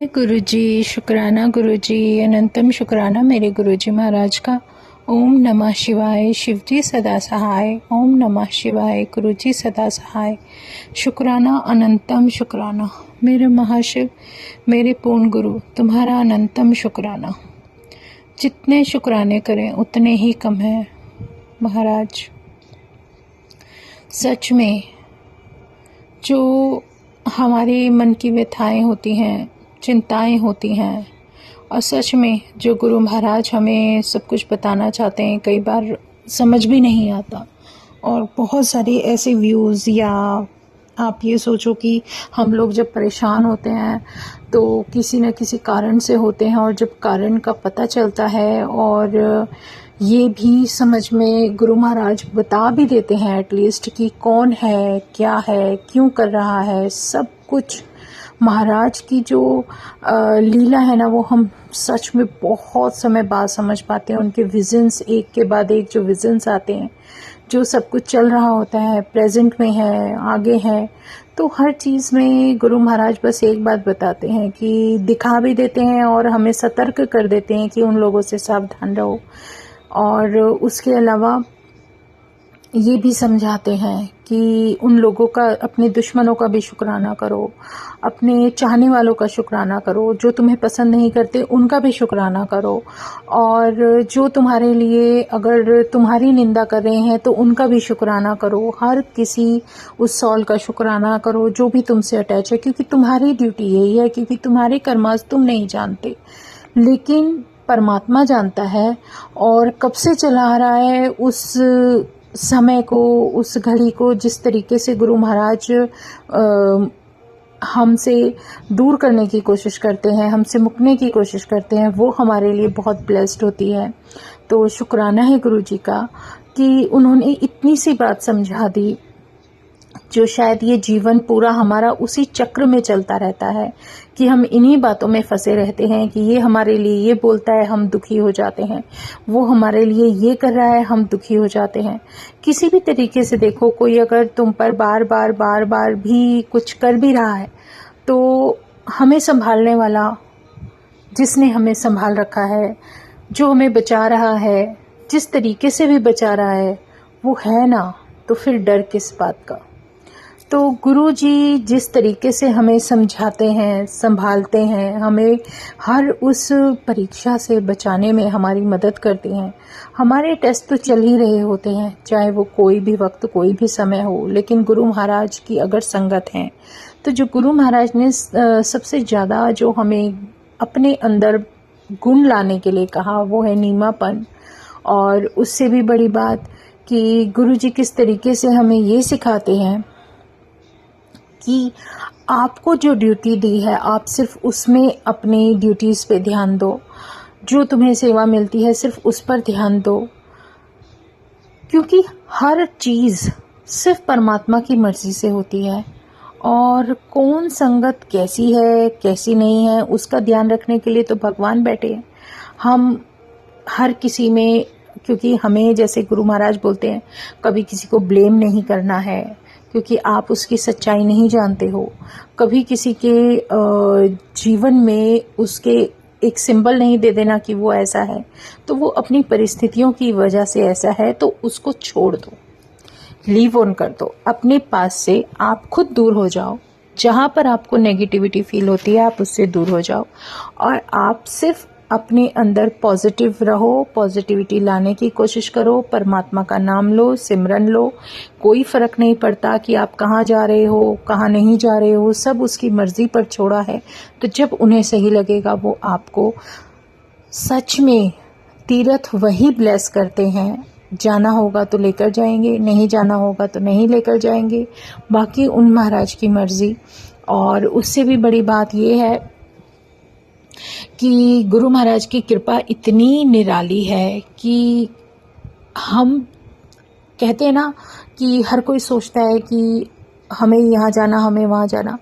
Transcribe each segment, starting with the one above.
गुरुजी, शुक्राना गुरुजी, अनंतम शुक्राना मेरे गुरुजी महाराज का। ओम नमः शिवाय। शिवजी सदा सहाय। ओम नमः शिवाय। गुरुजी सदा सहाय। शुक्राना अनंतम शुक्राना मेरे महाशिव, मेरे पूर्ण गुरु, तुम्हारा अनंतम शुक्राना। जितने शुक्राने करें उतने ही कम है महाराज। सच में जो हमारी मन की व्यथाएं होती हैं, चिंताएं होती हैं, और सच में जो गुरु महाराज हमें सब कुछ बताना चाहते हैं, कई बार समझ भी नहीं आता। और बहुत सारी ऐसे व्यूज़, या आप ये सोचो कि हम लोग जब परेशान होते हैं तो किसी न किसी कारण से होते हैं, और जब कारण का पता चलता है और ये भी समझ में गुरु महाराज बता भी देते हैं एटलीस्ट कि कौन है, क्या है, क्यों कर रहा है, सब कुछ महाराज की जो लीला है ना, वो हम सच में बहुत समय बाद समझ पाते हैं। उनके विजन्स, एक के बाद एक जो विजन्स आते हैं, जो सब कुछ चल रहा होता है, प्रेजेंट में है, आगे है, तो हर चीज़ में गुरु महाराज बस एक बात बताते हैं कि दिखा भी देते हैं और हमें सतर्क कर देते हैं कि उन लोगों से सावधान रहो। और उसके अलावा ये भी समझाते हैं कि उन लोगों का, अपने दुश्मनों का भी शुक्राना करो, अपने चाहने वालों का शुक्राना करो, जो तुम्हें पसंद नहीं करते उनका भी शुक्राना करो, और जो तुम्हारे लिए अगर तुम्हारी निंदा कर रहे हैं तो उनका भी शुक्राना करो। हर किसी उस सॉल का शुक्राना करो जो भी तुमसे अटैच है, क्योंकि तुम्हारी ड्यूटी यही है, क्योंकि तुम्हारे कर्मास तुम नहीं जानते, लेकिन परमात्मा जानता है। और कब से चला आ रहा है उस समय को, उस घड़ी को, जिस तरीके से गुरु महाराज हमसे दूर करने की कोशिश करते हैं, हमसे मुकने की कोशिश करते हैं, वो हमारे लिए बहुत ब्लेस्ड होती है। तो शुक्राना है गुरु जी का कि उन्होंने इतनी सी बात समझा दी, जो शायद ये जीवन पूरा हमारा उसी चक्र में चलता रहता है कि हम इन्हीं बातों में फंसे रहते हैं कि ये हमारे लिए ये बोलता है, हम दुखी हो जाते हैं, वो हमारे लिए ये कर रहा है, हम दुखी हो जाते हैं। किसी भी तरीके से देखो, कोई अगर तुम पर बार बार भी कुछ कर भी रहा है, तो हमें संभालने वाला, जिसने हमें संभाल रखा है, जो हमें बचा रहा है, जिस तरीके से भी बचा रहा है, वो है ना, तो फिर डर किस बात का। तो गुरु जी जिस तरीके से हमें समझाते हैं, संभालते हैं, हमें हर उस परीक्षा से बचाने में हमारी मदद करते हैं। हमारे टेस्ट तो चल ही रहे होते हैं, चाहे वो कोई भी वक्त, कोई भी समय हो, लेकिन गुरु महाराज की अगर संगत है, तो जो गुरु महाराज ने सबसे ज़्यादा जो हमें अपने अंदर गुण लाने के लिए कहा, वो है नीमापन। और उससे भी बड़ी बात कि गुरु जी किस तरीके से हमें ये सिखाते हैं कि आपको जो ड्यूटी दी है, आप सिर्फ उसमें अपनी ड्यूटीज़ पे ध्यान दो, जो तुम्हें सेवा मिलती है सिर्फ उस पर ध्यान दो, क्योंकि हर चीज़ सिर्फ परमात्मा की मर्ज़ी से होती है। और कौन संगत कैसी है, कैसी नहीं है, उसका ध्यान रखने के लिए तो भगवान बैठे हैं। हम हर किसी में, क्योंकि हमें, जैसे गुरु महाराज बोलते हैं, कभी किसी को ब्लेम नहीं करना है, क्योंकि आप उसकी सच्चाई नहीं जानते हो। कभी किसी के जीवन में उसके एक सिंबल नहीं दे देना कि वो ऐसा है, तो वो अपनी परिस्थितियों की वजह से ऐसा है, तो उसको छोड़ दो, लीव ऑन कर दो। अपने पास से आप खुद दूर हो जाओ, जहाँ पर आपको नेगेटिविटी फील होती है आप उससे दूर हो जाओ, और आप सिर्फ अपने अंदर पॉजिटिव रहो, पॉजिटिविटी लाने की कोशिश करो, परमात्मा का नाम लो, सिमरन लो। कोई फ़र्क नहीं पड़ता कि आप कहाँ जा रहे हो, कहाँ नहीं जा रहे हो, सब उसकी मर्ज़ी पर छोड़ा है। तो जब उन्हें सही लगेगा, वो आपको सच में तीर्थ वही ब्लेस करते हैं। जाना होगा तो लेकर जाएंगे, नहीं जाना होगा तो नहीं लेकर जाएंगे, बाकी उन महाराज की मर्ज़ी। और उससे भी बड़ी बात ये है कि गुरु महाराज की कृपा इतनी निराली है कि हम कहते हैं ना कि हर कोई सोचता है कि हमें यहाँ जाना, हमें वहाँ जाना।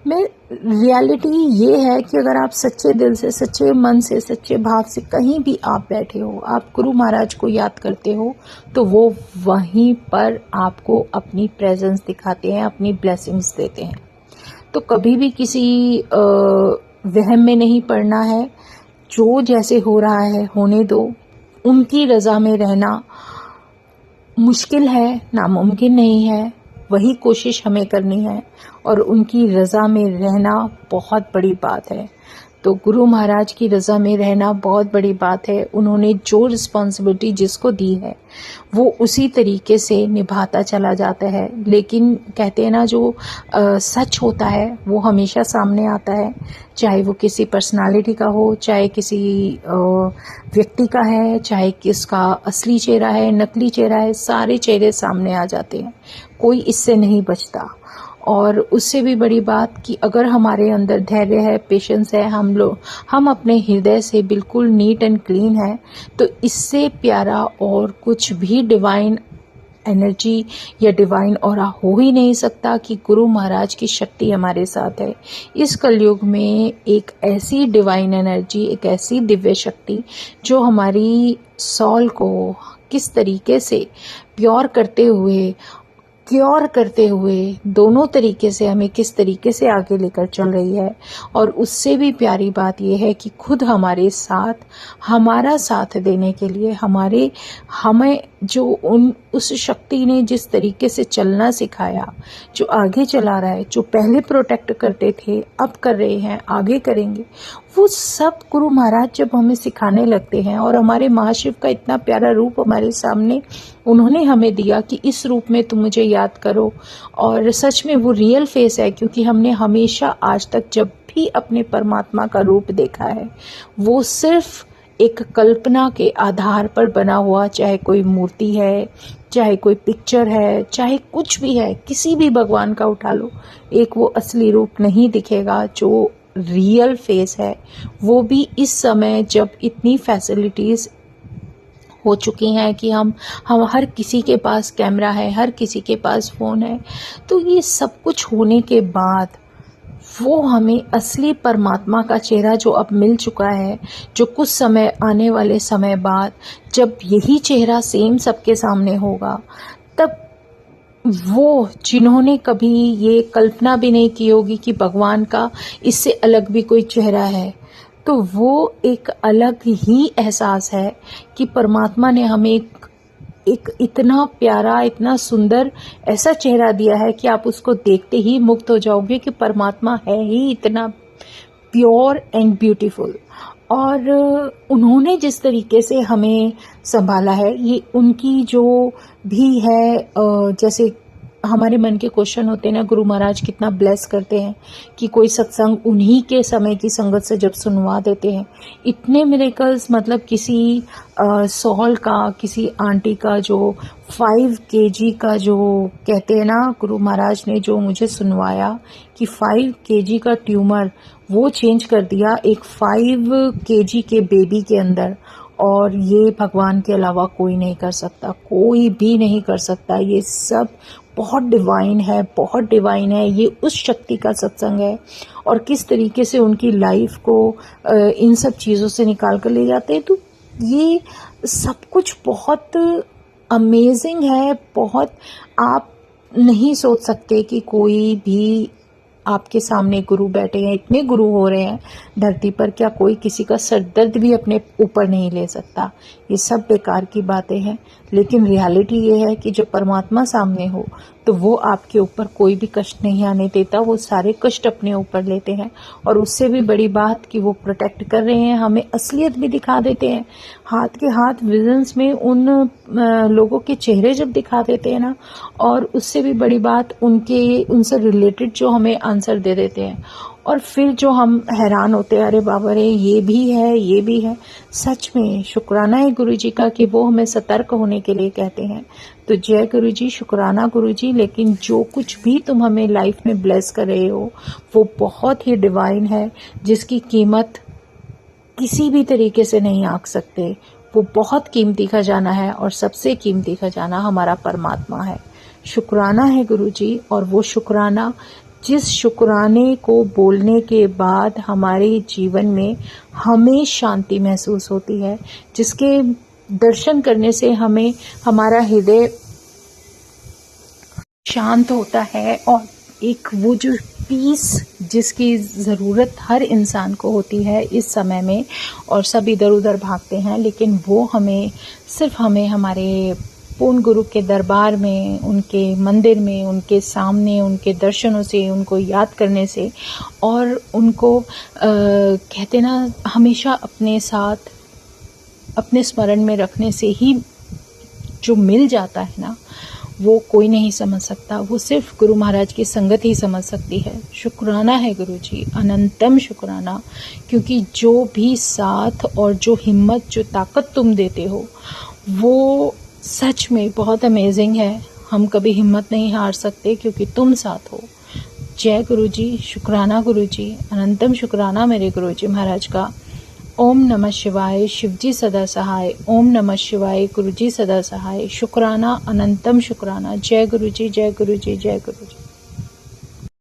मैं रियलिटी ये है कि अगर आप सच्चे दिल से, सच्चे मन से, सच्चे भाव से कहीं भी आप बैठे हो, आप गुरु महाराज को याद करते हो, तो वो वहीं पर आपको अपनी प्रेजेंस दिखाते हैं, अपनी ब्लेसिंग्स देते हैं। तो कभी भी किसी वहम में नहीं पड़ना है, जो जैसे हो रहा है होने दो। उनकी रज़ा में रहना मुश्किल है, नामुमकिन नहीं है, वही कोशिश हमें करनी है और उनकी रज़ा में रहना बहुत बड़ी बात है। तो गुरु महाराज की रज़ा में रहना बहुत बड़ी बात है। उन्होंने जो रिस्पॉन्सिबिलिटी जिसको दी है वो उसी तरीके से निभाता चला जाता है। लेकिन कहते हैं ना, जो सच होता है वो हमेशा सामने आता है, चाहे वो किसी पर्सनालिटी का हो, चाहे किसी व्यक्ति का है, चाहे किसका असली चेहरा है, नकली चेहरा है, सारे चेहरे सामने आ जाते हैं, कोई इससे नहीं बचता। और उससे भी बड़ी बात कि अगर हमारे अंदर धैर्य है, पेशेंस है, हम अपने हृदय से बिल्कुल नीट एंड क्लीन है, तो इससे प्यारा और कुछ भी डिवाइन एनर्जी या डिवाइन ऑरा हो ही नहीं सकता कि गुरु महाराज की शक्ति हमारे साथ है। इस कलयुग में एक ऐसी डिवाइन एनर्जी, एक ऐसी दिव्य शक्ति जो हमारी सॉल को किस तरीके से प्योर करते हुए दोनों तरीके से हमें किस तरीके से आगे लेकर चल रही है। और उससे भी प्यारी बात यह है कि खुद हमारा साथ देने के लिए हमें जो उस शक्ति ने जिस तरीके से चलना सिखाया, जो आगे चला रहा है, जो पहले प्रोटेक्ट करते थे अब कर रहे हैं, आगे करेंगे, वो सब गुरु महाराज जब हमें सिखाने लगते हैं। और हमारे महाशिव का इतना प्यारा रूप हमारे सामने उन्होंने हमें दिया कि इस रूप में तुम मुझे याद करो। और सच में वो रियल फेस है, क्योंकि हमने हमेशा आज तक जब भी अपने परमात्मा का रूप देखा है वो सिर्फ एक कल्पना के आधार पर बना हुआ, चाहे कोई मूर्ति है, चाहे कोई पिक्चर है, चाहे कुछ भी है, किसी भी भगवान का उठा लो, एक वो असली रूप नहीं दिखेगा जो रियल फेस है। वो भी इस समय जब इतनी फैसिलिटीज़ हो चुकी हैं कि हम हर किसी के पास कैमरा है, हर किसी के पास फ़ोन है, तो ये सब कुछ होने के बाद वो हमें असली परमात्मा का चेहरा जो अब मिल चुका है, जो कुछ समय आने वाले समय बाद जब यही चेहरा सेम सबके सामने होगा, तब वो जिन्होंने कभी ये कल्पना भी नहीं की होगी कि भगवान का इससे अलग भी कोई चेहरा है, तो वो एक अलग ही एहसास है कि परमात्मा ने हमें एक इतना प्यारा, इतना सुंदर ऐसा चेहरा दिया है कि आप उसको देखते ही मुग्ध हो जाओगे कि परमात्मा है ही इतना प्योर एंड ब्यूटीफुल। और उन्होंने जिस तरीके से हमें संभाला है, ये उनकी जो भी है, जैसे हमारे मन के क्वेश्चन होते हैं ना, गुरु महाराज कितना ब्लेस करते हैं कि कोई सत्संग उन्हीं के समय की संगत से जब सुनवा देते हैं, इतने मिरेकल्स। मतलब किसी सॉल का, किसी आंटी का जो 5 kg का, जो कहते हैं ना, गुरु महाराज ने जो मुझे सुनवाया कि 5 kg का ट्यूमर वो चेंज कर दिया एक 5 kg के बेबी के अंदर। और ये भगवान के अलावा कोई नहीं कर सकता, कोई भी नहीं कर सकता। ये सब बहुत डिवाइन है, बहुत डिवाइन है। ये उस शक्ति का सत्संग है। और किस तरीके से उनकी लाइफ को इन सब चीज़ों से निकाल कर ले जाते हैं, तो ये सब कुछ बहुत अमेजिंग है। बहुत आप नहीं सोच सकते कि कोई भी आपके सामने गुरु बैठे हैं, इतने गुरु हो रहे हैं धरती पर, क्या कोई किसी का सर दर्द भी अपने ऊपर नहीं ले सकता? ये सब बेकार की बातें हैं। लेकिन रियलिटी ये है कि जब परमात्मा सामने हो तो वो आपके ऊपर कोई भी कष्ट नहीं आने देता, वो सारे कष्ट अपने ऊपर लेते हैं। और उससे भी बड़ी बात कि वो प्रोटेक्ट कर रहे हैं, हमें असलियत भी दिखा देते हैं। हाथ के हाथ विजन्स में उन लोगों के चेहरे जब दिखा देते हैं ना, और उससे भी बड़ी बात उनसे रिलेटेड जो हमें आंसर दे देते हैं। और फिर जो हम हैरान होते हैं, अरे बाबा रे, ये भी है, ये भी है। सच में शुक्राना है गुरु जी का कि वो हमें सतर्क होने के लिए कहते हैं। तो जय गुरु जी, शुक्राना गुरु जी। लेकिन जो कुछ भी तुम हमें लाइफ में ब्लेस कर रहे हो वो बहुत ही डिवाइन है, जिसकी कीमत किसी भी तरीके से नहीं आंक सकते। वो बहुत कीमती खजाना है और सबसे कीमती खजाना हमारा परमात्मा है। शुक्राना है गुरु जी। और वो शुक्राना, जिस शुक्राने को बोलने के बाद हमारे जीवन में हमें शांति महसूस होती है, जिसके दर्शन करने से हमें हमारा हृदय शांत होता है। और एक वो जो पीस जिसकी ज़रूरत हर इंसान को होती है इस समय में, और सब इधर उधर भागते हैं, लेकिन वो सिर्फ हमें हमारे पूर्ण गुरु के दरबार में, उनके मंदिर में, उनके सामने, उनके दर्शनों से, उनको याद करने से और उनको कहते ना हमेशा अपने साथ अपने स्मरण में रखने से ही जो मिल जाता है ना, वो कोई नहीं समझ सकता। वो सिर्फ गुरु महाराज की संगत ही समझ सकती है। शुक्राना है गुरु जी, अनंतम शुक्राना, क्योंकि जो भी साथ और जो हिम्मत, जो ताकत तुम देते हो वो सच में बहुत अमेजिंग है। हम कभी हिम्मत नहीं हार सकते क्योंकि तुम साथ हो। जय गुरु जी, शुक्राना गुरु जी, अनंतम शुक्राना मेरे गुरु जी महाराज का। ओम नमः शिवाय, शिवजी सदा सहाय। ओम नमः शिवाय, गुरु जी सदा सहाय। शुक्राना, अनंतम शुक्राना। जय गुरु जी, जय गुरु जी, जय गुरु जी।